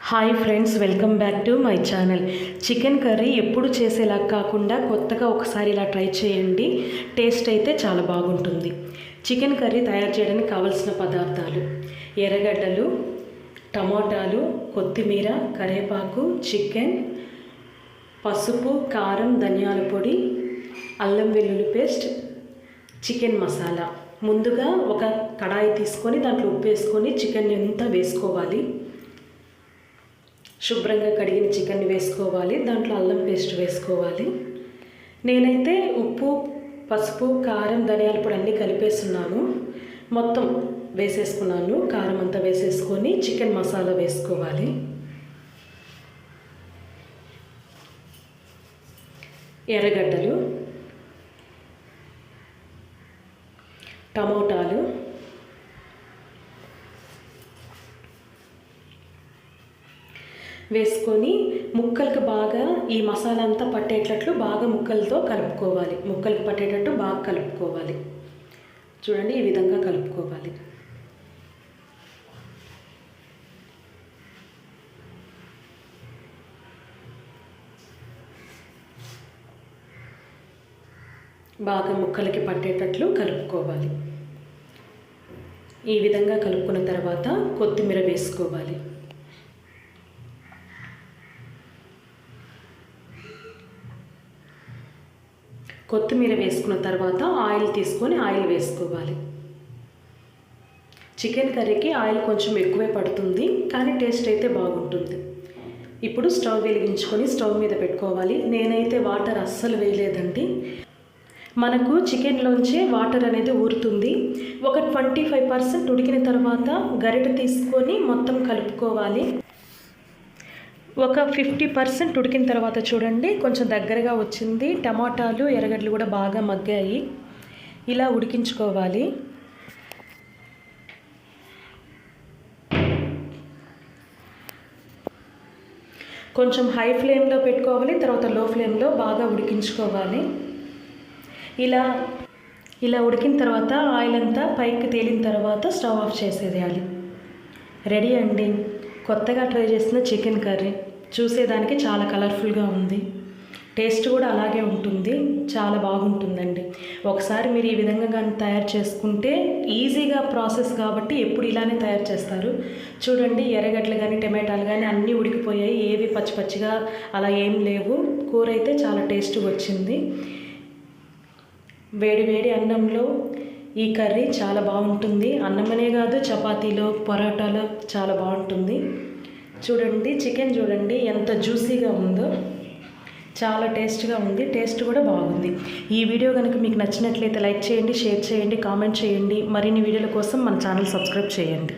Hi friends, welcome back to my channel. Chicken curry ఎప్పుడు చేసేలా కాకుండా కొత్తగా ఒకసారి ఇలా ట్రై చేయండి. టేస్ట్ అయితే చాలా బాగుంటుంది. చికెన్ కర్రీ తయారు చేయడానికి కావలసిన పదార్థాలు: ఎర్రగడ్డలు, టమోటాలు, కొత్తిమీర, కరివేపాకు, చికెన్, పసుపు, కారం, ధనియాల పొడి, అల్లం వెల్లుల్లి పేస్ట్, చికెన్ మసాలా. ముందుగా ఒక కడాయి తీసుకొని దాంట్లో ఉప్పు వేసుకొని చికెన్ అంతా వేసుకోవాలి. శుభ్రంగా కడిగిన చికెన్ వేసుకోవాలి. దాంట్లో అల్లం పేస్ట్ వేసుకోవాలి. నేనైతే ఉప్పు, పసుపు, కారం, ధనియాల పొడి అన్నీ కలిపేస్తున్నాను. మొత్తం వేసేసుకున్నాను. కారం అంతా వేసేసుకొని చికెన్ మసాలా వేసుకోవాలి. ఎర్రగడ్డలు, టమోటాలు, వేసుకొని ముక్కలకు బాగా ఈ మసాలా అంతా పట్టేటట్లు బాగా ముక్కలతో కలుపుకోవాలి. ముక్కలకు పట్టేటట్టు బాగా కలుపుకోవాలి. చూడండి, ఈ విధంగా కలుపుకోవాలి. బాగా ముక్కలకి పట్టేటట్లు కలుపుకోవాలి. ఈ విధంగా కలుపుకున్న తర్వాత కొత్తిమీర వేసుకోవాలి. కొత్తిమీర వేసుకున్న తర్వాత ఆయిల్ తీసుకొని ఆయిల్ వేసుకోవాలి. చికెన్ కర్రీకి ఆయిల్ కొంచెం ఎక్కువే పడుతుంది, కానీ టేస్ట్ అయితే బాగుంటుంది. ఇప్పుడు స్టవ్ వెలిగించుకొని స్టవ్ మీద పెట్టుకోవాలి. నేనైతే వాటర్ అస్సలు వేయలేదండి. మనకు చికెన్లోంచే వాటర్ అనేది ఊరుతుంది. ఒక 25% ఉడికిన తర్వాత గరిటె తీసుకొని మొత్తం కలుపుకోవాలి. ఒక 50% ఉడికిన తర్వాత చూడండి, కొంచెం దగ్గరగా వచ్చింది. టమాటాలు, ఎర్రగడ్డలు కూడా బాగా మగ్గాయి. ఇలా ఉడికించుకోవాలి. కొంచెం హై ఫ్లేమ్లో పెట్టుకోవాలి, తర్వాత లో ఫ్లేమ్లో బాగా ఉడికించుకోవాలి. ఇలా ఉడికిన తర్వాత ఆయిల్ అంతా పైకి తేలిన తర్వాత స్టవ్ ఆఫ్ చేసేయాలి. రెడీ అండి, కొత్తగా ట్రై చేసిన చికెన్ కర్రీ. చూసేదానికి చాలా కలర్ఫుల్గా ఉంది. టేస్ట్ కూడా అలాగే ఉంటుంది. చాలా బాగుంటుందండి. ఒకసారి మీరు ఈ విధంగా కానీ తయారు చేసుకుంటే, ఈజీగా ప్రాసెస్ కాబట్టి ఎప్పుడు ఇలానే తయారు చేస్తారు. చూడండి, ఎర్రగడ్డలు కానీ టమాటాలు కానీ అన్నీ ఉడికిపోయాయి. ఏవి పచ్చి పచ్చిగా అలా ఏం లేవు. కూర అయితే చాలా టేస్ట్గా వచ్చింది. వేడి వేడి అన్నంలో ఈ కర్రీ చాలా బాగుంటుంది. అన్నమనే కాదు, చపాతీలో, పరోటాలో చాలా బాగుంటుంది. చూడండి, చికెన్ చూడండి ఎంత జ్యూసీగా ఉందో. చాలా టేస్ట్గా ఉంది. టేస్ట్ కూడా బాగుంది. ఈ వీడియో కనుక మీకు నచ్చినట్లయితే లైక్ చేయండి, షేర్ చేయండి, కామెంట్ చేయండి. మరిన్ని వీడియోల కోసం మన ఛానల్ సబ్స్క్రైబ్ చేయండి.